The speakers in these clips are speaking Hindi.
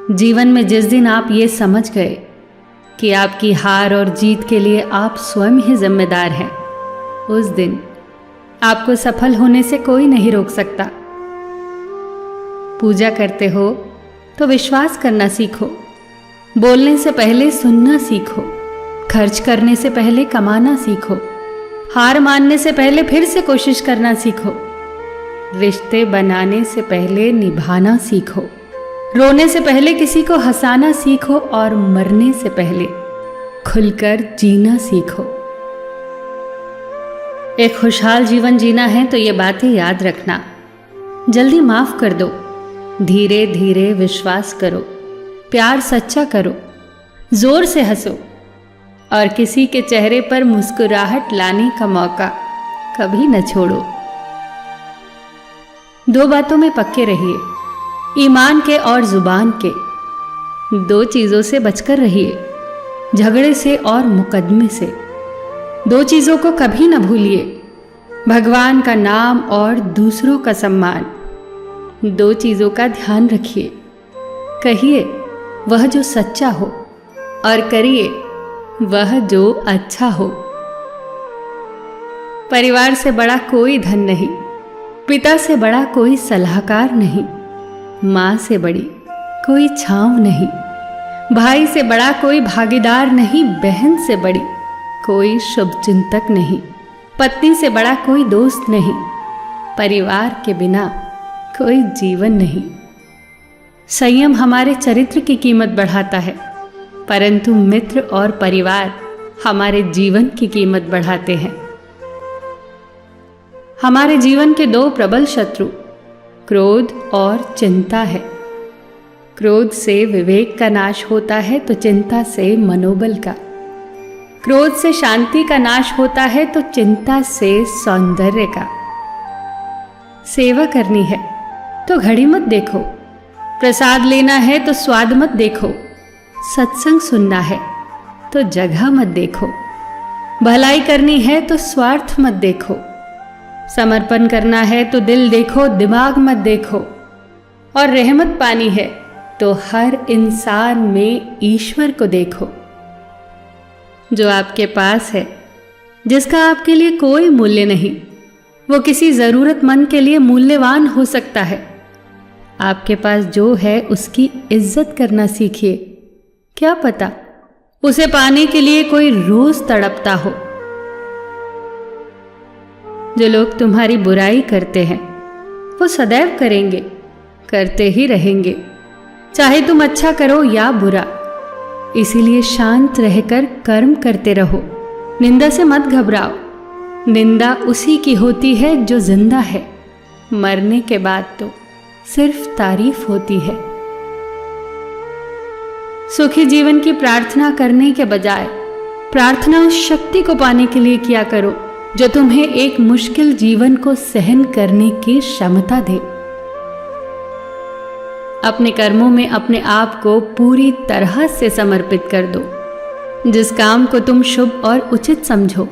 जीवन में जिस दिन आप ये समझ गए कि आपकी हार और जीत के लिए आप स्वयं ही जिम्मेदार हैं, उस दिन आपको सफल होने से कोई नहीं रोक सकता। पूजा करते हो तो विश्वास करना सीखो, बोलने से पहले सुनना सीखो, खर्च करने से पहले कमाना सीखो, हार मानने से पहले फिर से कोशिश करना सीखो, रिश्ते बनाने से पहले निभाना सीखो, रोने से पहले किसी को हंसाना सीखो और मरने से पहले खुलकर जीना सीखो। एक खुशहाल जीवन जीना है तो ये बातें याद रखना। जल्दी माफ कर दो, धीरे धीरे विश्वास करो, प्यार सच्चा करो, जोर से हंसो और किसी के चेहरे पर मुस्कुराहट लाने का मौका कभी न छोड़ो। दो बातों में पक्के रहिए, ईमान के और जुबान के। दो चीजों से बचकर रहिए, झगड़े से और मुकदमे से। दो चीजों को कभी न भूलिए, भगवान का नाम और दूसरों का सम्मान। दो चीजों का ध्यान रखिए, कहिए वह जो सच्चा हो और करिए वह जो अच्छा हो। परिवार से बड़ा कोई धन नहीं, पिता से बड़ा कोई सलाहकार नहीं, माँ से बड़ी कोई छांव नहीं, भाई से बड़ा कोई भागीदार नहीं, बहन से बड़ी कोई शुभचिंतक नहीं, पत्नी से बड़ा कोई दोस्त नहीं, परिवार के बिना कोई जीवन नहीं। संयम हमारे चरित्र की कीमत बढ़ाता है, परंतु मित्र और परिवार हमारे जीवन की कीमत बढ़ाते हैं। हमारे जीवन के दो प्रबल शत्रु क्रोध और चिंता है। क्रोध से विवेक का नाश होता है तो चिंता से मनोबल का। क्रोध से शांति का नाश होता है तो चिंता से सौंदर्य का। सेवा करनी है तो घड़ी मत देखो, प्रसाद लेना है तो स्वाद मत देखो, सत्संग सुनना है तो जगह मत देखो, भलाई करनी है तो स्वार्थ मत देखो, समर्पण करना है तो दिल देखो, दिमाग मत देखो, और रहमत पानी है तो हर इंसान में ईश्वर को देखो। जो आपके पास है, जिसका आपके लिए कोई मूल्य नहीं, वो किसी जरूरतमंद के लिए मूल्यवान हो सकता है। आपके पास जो है उसकी इज्जत करना सीखिए, क्या पता उसे पाने के लिए कोई रोज तड़पता हो। जो लोग तुम्हारी बुराई करते हैं वो सदैव करेंगे, करते ही रहेंगे, चाहे तुम अच्छा करो या बुरा। इसीलिए शांत रहकर कर्म करते रहो, निंदा से मत घबराओ। निंदा उसी की होती है जो जिंदा है, मरने के बाद तो सिर्फ तारीफ होती है। सुखी जीवन की प्रार्थना करने के बजाय प्रार्थना उस शक्ति को पाने के लिए किया करो जो तुम्हें एक मुश्किल जीवन को सहन करने की क्षमता दे। अपने कर्मों में अपने आप को पूरी तरह से समर्पित कर दो। जिस काम को तुम शुभ और उचित समझो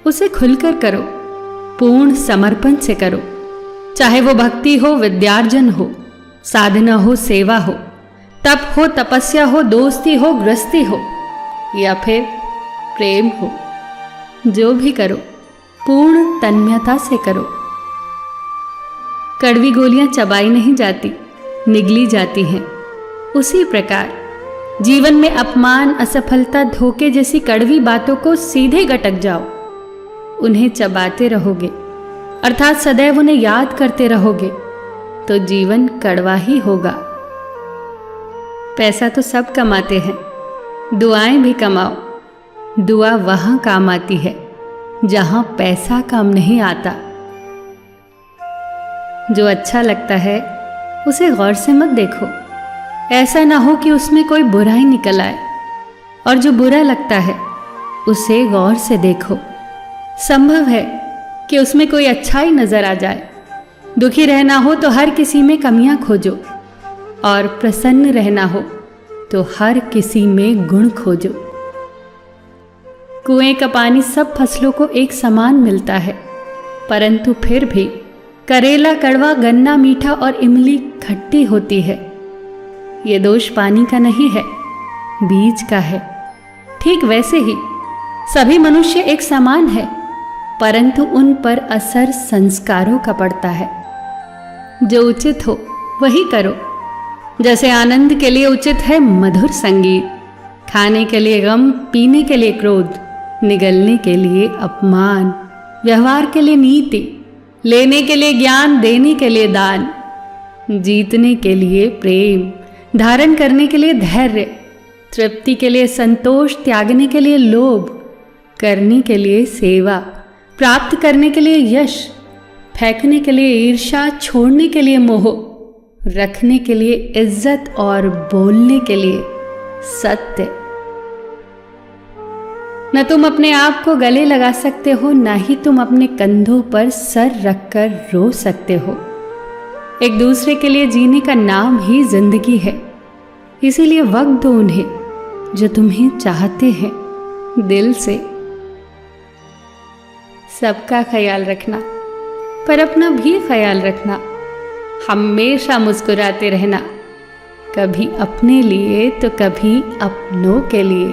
उसे खुलकर करो, पूर्ण समर्पण से करो। चाहे वो भक्ति हो, विद्यार्जन हो, साधना हो, सेवा हो, तप हो, तपस्या हो, दोस्ती हो, गृहस्थी हो या फिर प्रेम हो, जो भी करो पूर्ण तन्मयता से करो। कड़वी गोलियां चबाई नहीं जाती, निगली जाती हैं। उसी प्रकार जीवन में अपमान, असफलता, धोखे जैसी कड़वी बातों को सीधे गटक जाओ। उन्हें चबाते रहोगे, अर्थात सदैव उन्हें याद करते रहोगे, तो जीवन कड़वा ही होगा। पैसा तो सब कमाते हैं, दुआएं भी कमाओ। दुआ वहां काम आती है जहां पैसा काम नहीं आता। जो अच्छा लगता है उसे गौर से मत देखो, ऐसा ना हो कि उसमें कोई बुराई निकल आए, और जो बुरा लगता है उसे गौर से देखो। संभव है कि उसमें कोई अच्छाई नजर आ जाए। दुखी रहना हो तो हर किसी में कमियां खोजो, और प्रसन्न रहना हो तो हर किसी में गुण खोजो। कुएं का पानी सब फसलों को एक समान मिलता है, परंतु फिर भी करेला कड़वा, गन्ना मीठा और इमली खट्टी होती है। ये दोष पानी का नहीं है, बीज का है। ठीक वैसे ही सभी मनुष्य एक समान है, परंतु उन पर असर संस्कारों का पड़ता है। जो उचित हो वही करो। जैसे आनंद के लिए उचित है मधुर संगीत, खाने के लिए गम, पीने के लिए क्रोध, निगलने के लिए अपमान, व्यवहार के लिए नीति, लेने के लिए ज्ञान, देने के लिए दान, जीतने के लिए प्रेम, धारण करने के लिए धैर्य, तृप्ति के लिए संतोष, त्यागने के लिए लोभ, करने के लिए सेवा, प्राप्त करने के लिए यश, फेंकने के लिए ईर्ष्या, छोड़ने के लिए मोह, रखने के लिए इज्जत और बोलने के लिए सत्य। न तुम अपने आप को गले लगा सकते हो, न ही तुम अपने कंधों पर सर रखकर रो सकते हो। एक दूसरे के लिए जीने का नाम ही जिंदगी है। इसीलिए वक्त दो उन्हें जो तुम्हें चाहते हैं दिल से। सबका ख्याल रखना, पर अपना भी ख्याल रखना। हमेशा मुस्कुराते रहना, कभी अपने लिए तो कभी अपनों के लिए।